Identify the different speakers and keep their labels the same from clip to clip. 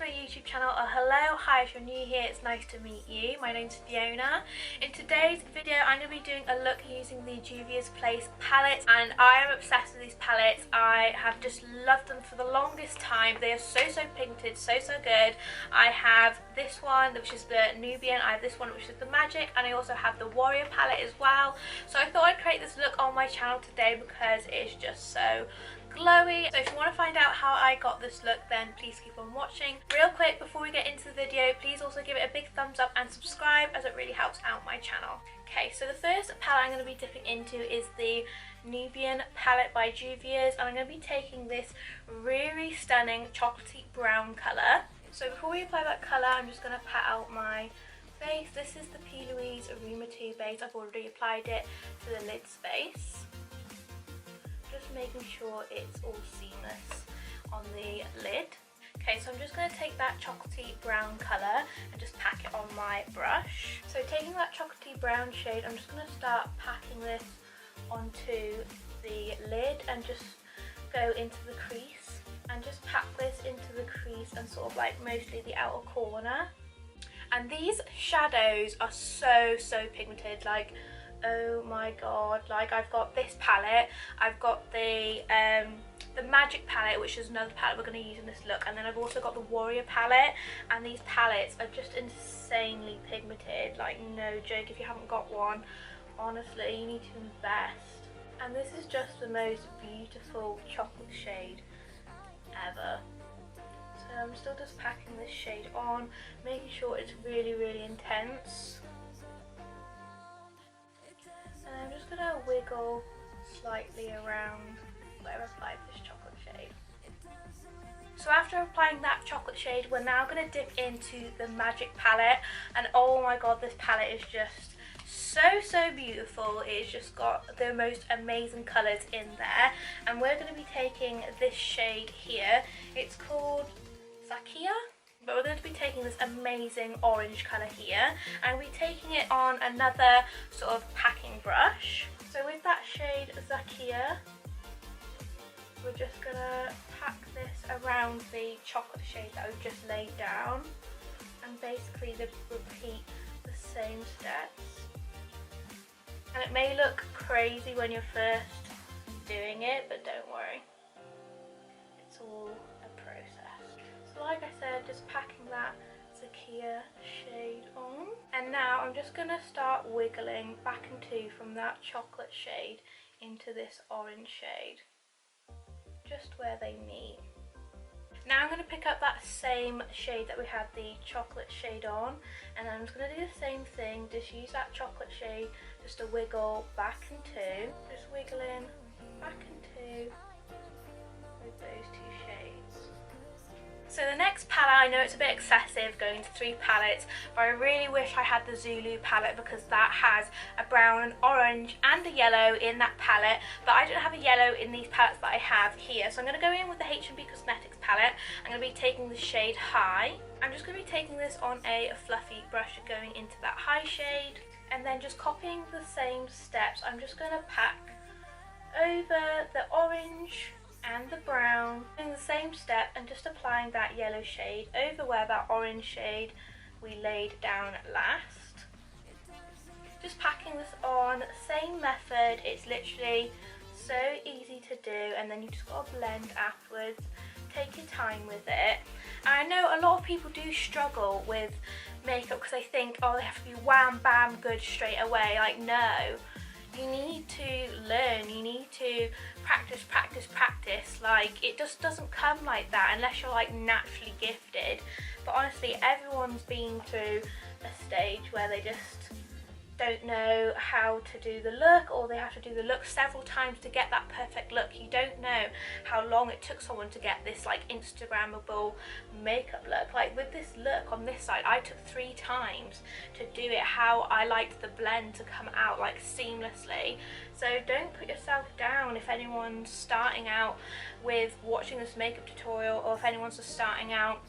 Speaker 1: my YouTube channel, or hello, hi if you're new here, it's nice to meet you. My name's Fiona. In today's video I'm going to be doing a look using the Juvia'S palette, and I am obsessed with these palettes. I have just loved them for the longest time. They are so pigmented, so good. I have this one which is the Nubian, I have this one which is the Magic, and I also have the Warrior palette as well. So I thought I'd create this look on my channel today because it's just so glowy. So if you want to find out how I got this look, then please keep on watching. Real quick before we get into the video, please also give it a big thumbs up and subscribe, as it really helps out my channel. Okay, so the first palette I'm going to be dipping into is the Nubian palette by Juvia'S, and I'm going to be taking this really stunning chocolatey brown colour. So before we apply that colour, I'm just going to pat out my base. This is the P. Louise Aroma 2 base. I've already applied it to the lid space. Just making sure it's all seamless on the lid. Okay, so I'm just going to take that chocolatey brown colour and just pack it on my brush. So taking that chocolatey brown shade, I'm just going to start packing this onto the lid and just go into the crease. And just pack this into the crease and sort of like mostly the outer corner. And these shadows are so pigmented, like oh my god. Like I've got this palette, I've got the Magic palette, which is another palette we're going to use in this look, and then I've also got the Warrior palette, and these palettes are just insanely pigmented, like no joke. If you haven't got one, honestly you need to invest. And this is just the most beautiful chocolate shade ever. So I'm still just packing this shade on, making sure it's really intense. And I'm just going to wiggle slightly around where I've applied this chocolate shade. So after applying that chocolate shade, we're now going to dip into the Magic palette, and oh my god, this palette is just so beautiful. It's just got the most amazing colours in there, and we're going to be taking this shade here. It's called Khaki, but we're going to be taking this amazing orange colour here, and we're taking it on another sort of packing brush. So with that shade Khaki, we're just going to pack this around the chocolate shade that we've just laid down, and basically repeat the same steps. And it may look crazy when you're first doing it, but don't worry, it's all a process. So like I said, just packing that Khaki shade on, and now I'm just going to start wiggling back into from that chocolate shade into this orange shade, just where they meet. Now I'm going to pick up that same shade that we had the chocolate shade on, and I'm just going to do the same thing, just use that chocolate shade just to wiggle back into, just wiggling back into with those two shades. So the next palette, I know it's a bit excessive going to 3 palettes, but I really wish I had the Zulu palette because that has a brown, an orange and a yellow in that palette, but I don't have a yellow in these palettes that I have here. So I'm going to go in with the H&B Cosmetics palette. I'm going to be taking the shade High. I'm just going to be taking this on a fluffy brush, going into that high shade, and then just copying the same steps. I'm just going to pack over the orange and the brown, doing the same step and just applying that yellow shade over where that orange shade we laid down last. Just packing this on, same method. It's literally so easy to do, and then you just got to blend afterwards. Take your time with it. And I know a lot of people do struggle with makeup because they think, oh, they have to be wham bam good straight away. Like, no. You need to learn, you need to practice. Like, it just doesn't come like that unless you're like naturally gifted. But honestly, everyone's been through a stage where they just don't know how to do the look, or they have to do the look several times to get that perfect look. You don't know how long it took someone to get this like Instagrammable makeup look. Like with this look on this side, I took 3 times to do it how I liked the blend to come out like seamlessly. So don't put yourself down if anyone's starting out with watching this makeup tutorial, or if anyone's just starting out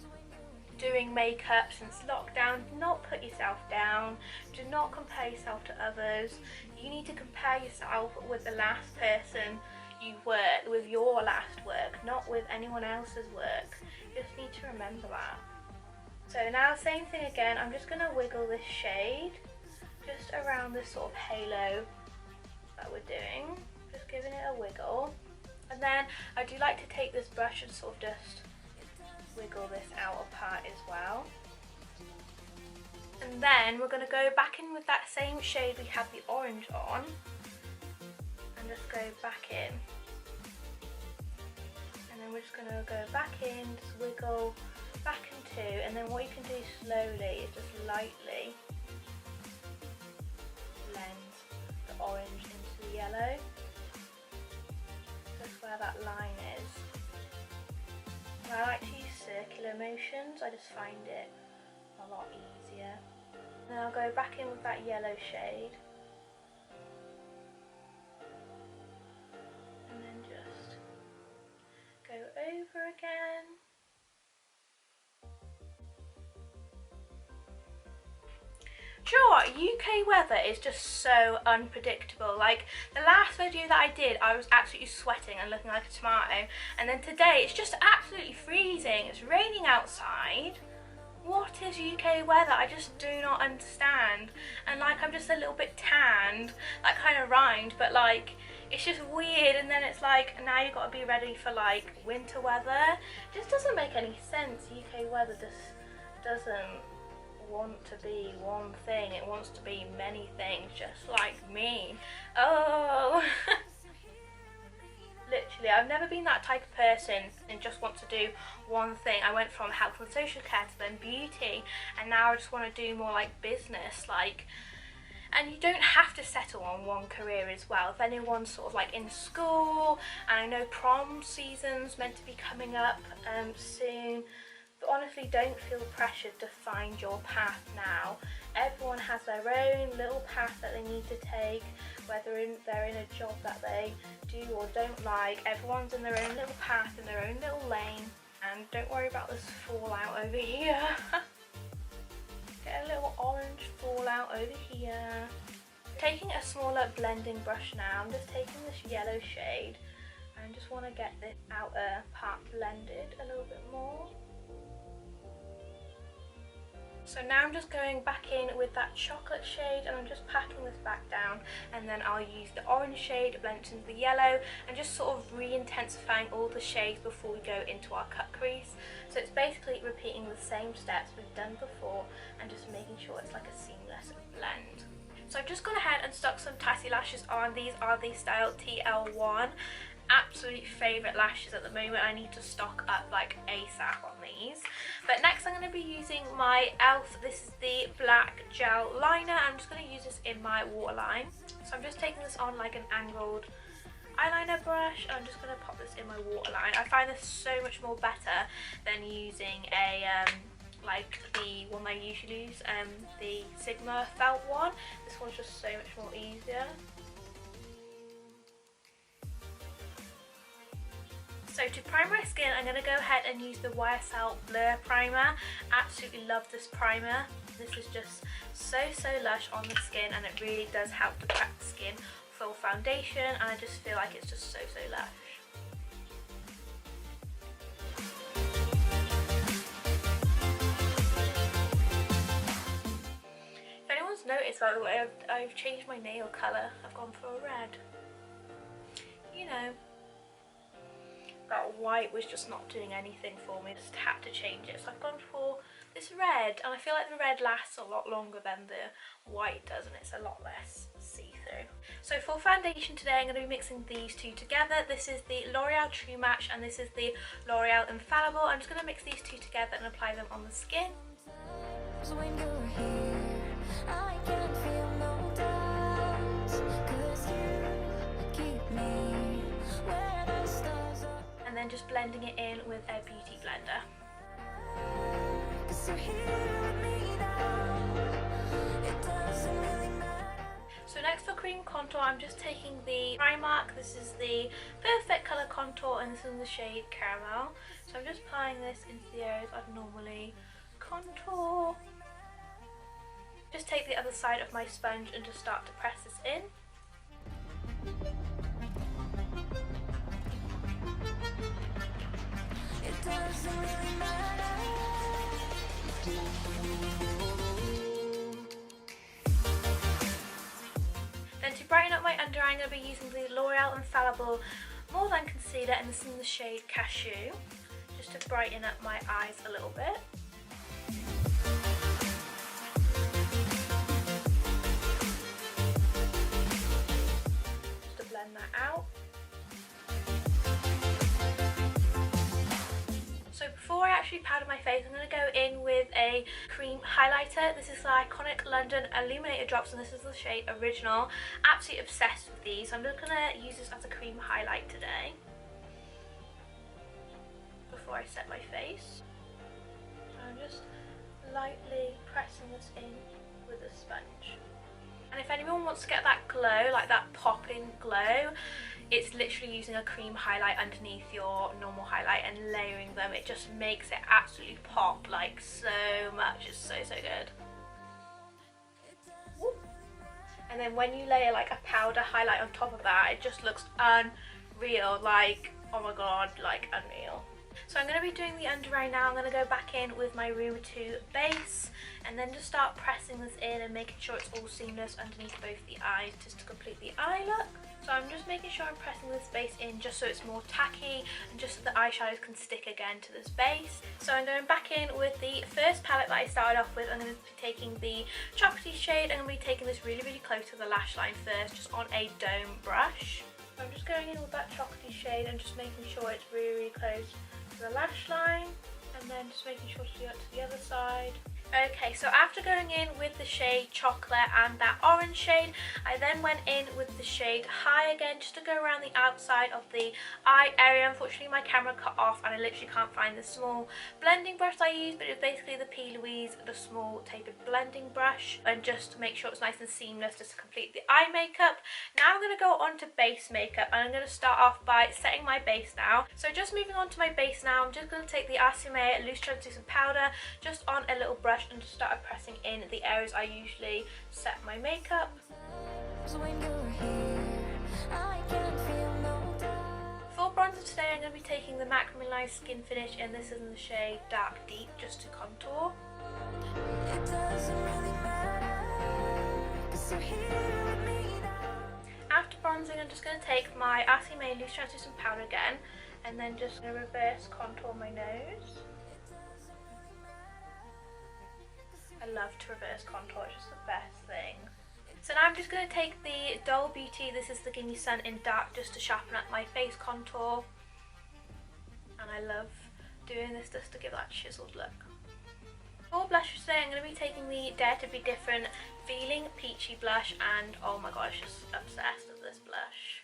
Speaker 1: doing makeup since lockdown. Do not put yourself down, do not compare yourself to others. You need to compare yourself with the last person you worked with, your last work, not with anyone else's work. You just need to remember that. So now same thing again, I'm just going to wiggle this shade just around this sort of halo that we're doing, just giving it a wiggle. And then I do like to take this brush and sort of just wiggle this outer part as well. And then we're going to go back in with that same shade we had the orange on and just go back in. And then we're just going to go back in, just wiggle back into, and then what you can do slowly is just lightly blend the orange into the yellow. That's where that line is. And I like to use circular motions, I just find it a lot easier. Then I'll go back in with that yellow shade. And then just go over again. Do you know what? UK weather is just so unpredictable. Like the last video that I did, I was absolutely sweating and looking like a tomato. And then today, it's just absolutely freezing. It's raining outside. What is UK weather? I just do not understand. And like I'm just a little bit tanned. That kind of rhymed, but like it's just weird. And then it's like now you've got to be ready for like winter weather. It just doesn't make any sense. UK weather just doesn't want to be one thing, it wants to be many things, just like me. Oh literally, I've never been that type of person and just want to do one thing. I went from health and social care to then beauty, and now I just want to do more like business, like, and you don't have to settle on one career as well. If anyone's sort of like in school, and I know prom season's meant to be coming up soon, but honestly, don't feel pressured to find your path now. Everyone has their own little path that they need to take, whether they're in a job that they do or don't like. Everyone's in their own little path, in their own little lane. And don't worry about this fallout over here. Get a little orange fallout over here. Taking a smaller blending brush now, I'm just taking this yellow shade and just want to get this outer part blended a little bit more. So now I'm just going back in with that chocolate shade and I'm just packing this back down, and then I'll use the orange shade, blend it into the yellow, and just sort of re-intensifying all the shades before we go into our cut crease. So it's basically repeating the same steps we've done before and just making sure it's like a seamless blend. So I've just gone ahead and stuck some Tassie lashes on. These are the style TL1. Absolute favourite lashes at the moment. I need to stock up like ASAP on these. But next I'm going to be using my e.l.f. This is the black gel liner. I'm just going to use this in my waterline. So I'm just taking this on like an angled eyeliner brush, and I'm just going to pop this in my waterline. I find this so much more better than using a like the one I usually use, the Sigma felt one. This one's just so much more easier. So to prime my skin, I'm going to go ahead and use the YSL Blur Primer. Absolutely love this primer. This is just so lush on the skin, and it really does help to prep the skin for foundation, and I just feel like it's just so lush. If anyone's noticed, by the way, I've changed my nail colour. I've gone for a red. You know, that white was just not doing anything for me, just had to change it. So I've gone for this red, and I feel like the red lasts a lot longer than the white does, and it's a lot less see-through. So for foundation today, I'm going to be mixing these two together. This is the L'Oreal True Match and this is the L'Oreal Infallible. I'm just going to mix these two together and apply them on the skin. And then just blending it in with a beauty blender. So next for cream contour, I'm just taking the Primark. This is the Perfect Colour Contour, and this is in the shade Caramel. So I'm just applying this into the areas I'd normally contour. Just take the other side of my sponge and just start to press this in. Then to brighten up my under eye, I'm going to be using the L'Oreal Infallible More Than Concealer, and this is in the shade Cashew, just to brighten up my eyes a little bit. Just to blend that out. So before I actually powder my face, I'm going to go in with a cream highlighter. This is the iconic London Illuminated Drops, and this is the shade Original. Absolutely obsessed with these. I'm just going to use this as a cream highlight today before I set my face. So I'm just lightly pressing this in with a sponge. And if anyone wants to get that glow, like that popping glow, it's literally using a cream highlight underneath your normal highlight and layering them. It just makes it absolutely pop like so much. It's so good. Woo. And then when you layer like a powder highlight on top of that, it just looks unreal. Like, oh my god, like unreal. So I'm going to be doing the under eye now. I'm going to go back in with my Room 2 base and then just start pressing this in and making sure it's all seamless underneath both the eyes just to complete the eye look. So I'm just making sure I'm pressing this base in just so it's more tacky and just so the eyeshadows can stick again to this base. So I'm going back in with the first palette that I started off with. I'm going to be taking the chocolatey shade. I'm going to be taking this really close to the lash line first, just on a dome brush. So I'm just going in with that chocolatey shade and just making sure it's really close to the lash line, and then just making sure to do it to the other side. Okay, so after going in with the shade Chocolate and that orange shade, I then went in with the shade High again just to go around the outside of the eye area. Unfortunately my camera cut off and I literally can't find the small blending brush I used, but it's basically the P. Louise, the small tapered blending brush, and just to make sure it's nice and seamless just to complete the eye makeup. Now I'm going to go on to base makeup, and I'm going to start off by setting my base now. So just moving on to my base now, I'm just going to take the RCMA Loose Translucent Powder just on a little brush and just start pressing in the areas I usually set my makeup. For bronzer today, I'm going to be taking the MAC Mineralized Skin Finish, and this is in the shade Dark Deep, just to contour. After bronzing, I'm just going to take my RCMA Loose Translucent Powder again, and then just going to reverse contour my nose. I love to reverse contour, it's just the best thing. So now I'm just going to take the Doll Beauty, this is the Gimme Sun in Dark, just to sharpen up my face contour. And I love doing this just to give that chiseled look. For blush today, I'm going to be taking the Dare to Be Different Feeling Peachy Blush, and oh my gosh, just obsessed with this blush.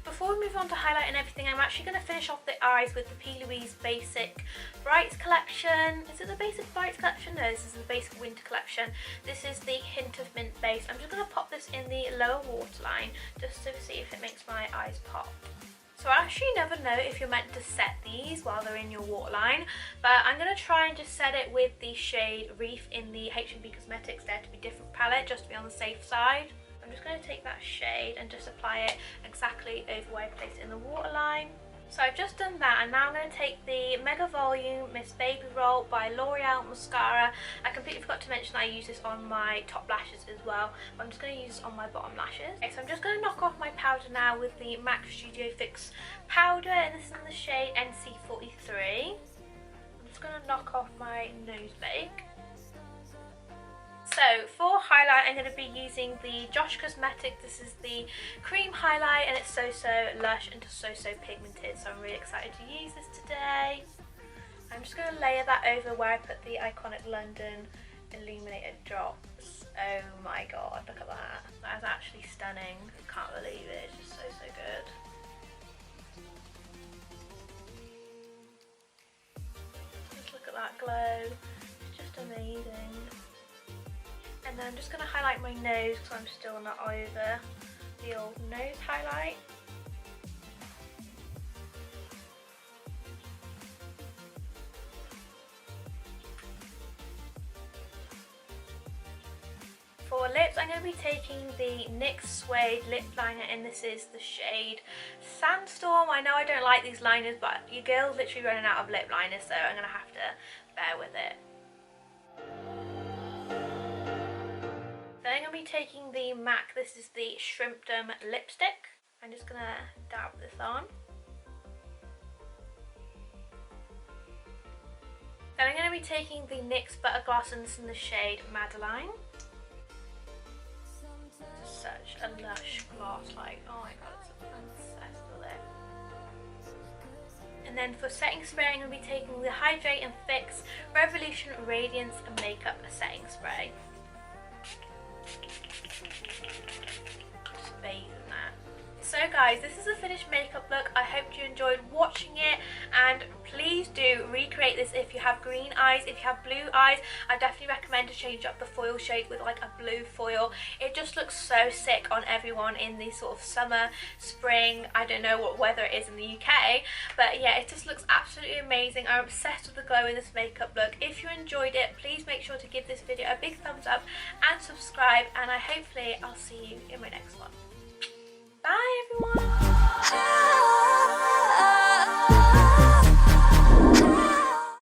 Speaker 1: Before we move on to highlight and everything, I'm actually going to finish off the eyes with the P. Louise Basic Brights collection. Is it the Basic Brights collection? No, this is the Basic Winter collection. This is the Hint of Mint base. I'm just going to pop this in the lower waterline just to see if it makes my eyes pop. So I actually never know if you're meant to set these while they're in your waterline, but I'm going to try and just set it with the shade Reef in the H&B Cosmetics Dare to Be Different palette, just to be on the safe side. I'm just going to take that shade and just apply it exactly over where I placed it in the waterline. So I've just done that, and now I'm going to take the Mega Volume Miss Baby Roll by L'Oreal Mascara. I completely forgot to mention I use this on my top lashes as well, but I'm just going to use this on my bottom lashes. Okay, so I'm just going to knock off my powder now with the MAC Studio Fix powder, and this is in the shade NC43. I'm just going to knock off my nose bake. So for highlight, I'm going to be using the Josh Cosmetics. This is the cream highlight, and it's so lush and just so pigmented, so I'm really excited to use this today. I'm just going to layer that over where I put the iconic London Illuminated Drops. Oh my god, look at that. That is actually stunning. I can't believe it. It's just so good. Just look at that glow. It's just amazing. And then I'm just going to highlight my nose because I'm still not over the old nose highlight. For for lips, I'm going to be taking the NYX Suede lip liner, and this is the shade Sandstorm. I know I don't like these liners, but your girl's literally running out of lip liners, so I'm going to have to bear with it. Then I'm going to be taking the MAC, this is the Shrimpdom lipstick. I'm just going to dab this on. Then I'm going to be taking the NYX Butter Gloss, and this is in the shade Madeline. Such a lush gloss, like, oh my god, it's obsessed with it. And then for setting spray, I'm going to be taking the Hydrate and Fix Revolution Radiance Makeup Setting Spray. Just bathing that. So guys, this is a finished makeup look. I hope you enjoyed watching it, and please do recreate this if you have green eyes. If you have blue eyes, I definitely recommend to change up the foil shade with like a blue foil. It just looks so sick on everyone in the sort of summer, spring, I don't know what weather it is in the UK, but yeah, it just looks absolutely amazing. I'm obsessed with the glow in this makeup look. If you enjoyed it, please make sure to give this video a big thumbs up and subscribe, and hopefully I'll see you in my next one. Bye everyone!